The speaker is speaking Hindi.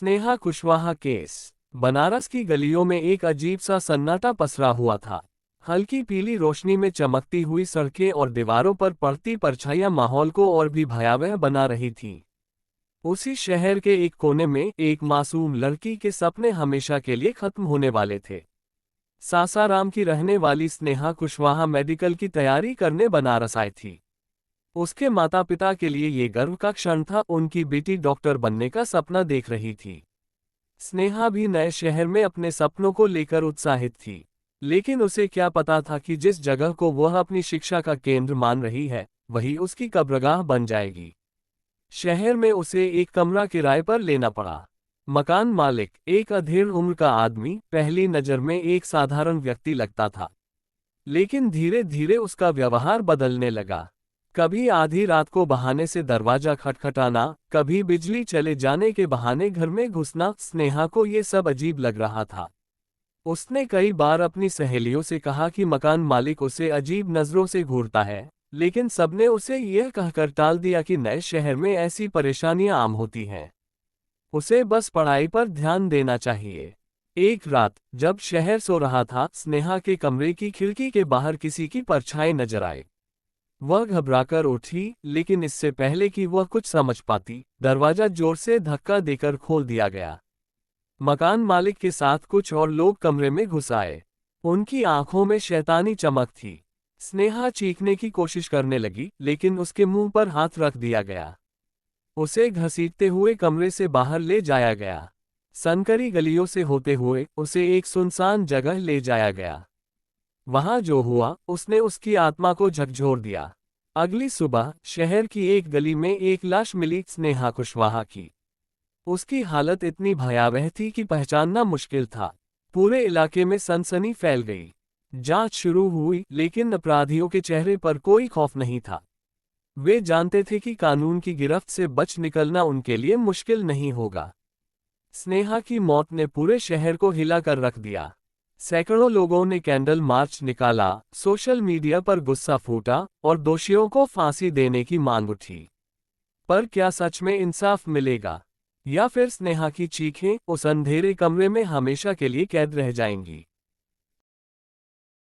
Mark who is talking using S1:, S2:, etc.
S1: स्नेहा कुशवाहा केस। बनारस की गलियों में एक अजीब सा सन्नाटा पसरा हुआ था। हल्की पीली रोशनी में चमकती हुई सड़कें और दीवारों पर पड़ती परछाइयां माहौल को और भी भयावह बना रही थीं। उसी शहर के एक कोने में एक मासूम लड़की के सपने हमेशा के लिए खत्म होने वाले थे। सासाराम की रहने वाली स्नेहा कुशवाहा मेडिकल की तैयारी करने बनारस आई थी। उसके माता पिता के लिए ये गर्व का क्षण था, उनकी बेटी डॉक्टर बनने का सपना देख रही थी। स्नेहा भी नए शहर में अपने सपनों को लेकर उत्साहित थी, लेकिन उसे क्या पता था कि जिस जगह को वह अपनी शिक्षा का केंद्र मान रही है, वही उसकी कब्रगाह बन जाएगी। शहर में उसे एक कमरा किराए पर लेना पड़ा। मकान मालिक, एक अधेड़ उम्र का आदमी, पहली नज़र में एक साधारण व्यक्ति लगता था, लेकिन धीरे धीरे उसका व्यवहार बदलने लगा। कभी आधी रात को बहाने से दरवाजा खटखटाना, कभी बिजली चले जाने के बहाने घर में घुसना। स्नेहा को ये सब अजीब लग रहा था। उसने कई बार अपनी सहेलियों से कहा कि मकान मालिक उसे अजीब नजरों से घूरता है, लेकिन सबने उसे यह कहकर टाल दिया कि नए शहर में ऐसी परेशानियां आम होती हैं। उसे बस पढ़ाई पर ध्यान देना चाहिए। एक रात जब शहर सो रहा था, स्नेहा के कमरे की खिड़की के बाहर किसी की परछाई नजर आई। वह घबराकर उठी, लेकिन इससे पहले कि वह कुछ समझ पाती, दरवाजा जोर से धक्का देकर खोल दिया गया। मकान मालिक के साथ कुछ और लोग कमरे में घुस आए। उनकी आंखों में शैतानी चमक थी। स्नेहा चीखने की कोशिश करने लगी, लेकिन उसके मुंह पर हाथ रख दिया गया। उसे घसीटते हुए कमरे से बाहर ले जाया गया। सनकरी गलियों से होते हुए उसे एक सुनसान जगह ले जाया गया। वहां जो हुआ, उसने उसकी आत्मा को झकझोर दिया। अगली सुबह शहर की एक गली में एक लाश मिली, स्नेहा कुशवाहा की। उसकी हालत इतनी भयावह थी कि पहचानना मुश्किल था। पूरे इलाके में सनसनी फैल गई। जांच शुरू हुई, लेकिन अपराधियों के चेहरे पर कोई खौफ नहीं था। वे जानते थे कि कानून की गिरफ्त से बच निकलना उनके लिए मुश्किल नहीं होगा। स्नेहा की मौत ने पूरे शहर को हिलाकर रख दिया। सैकड़ों लोगों ने कैंडल मार्च निकाला, सोशल मीडिया पर गुस्सा फूटा और दोषियों को फांसी देने की मांग उठी। पर क्या सच में इंसाफ मिलेगा, या फिर स्नेहा की चीखें उस अंधेरे कमरे में हमेशा के लिए कैद रह जाएंगी?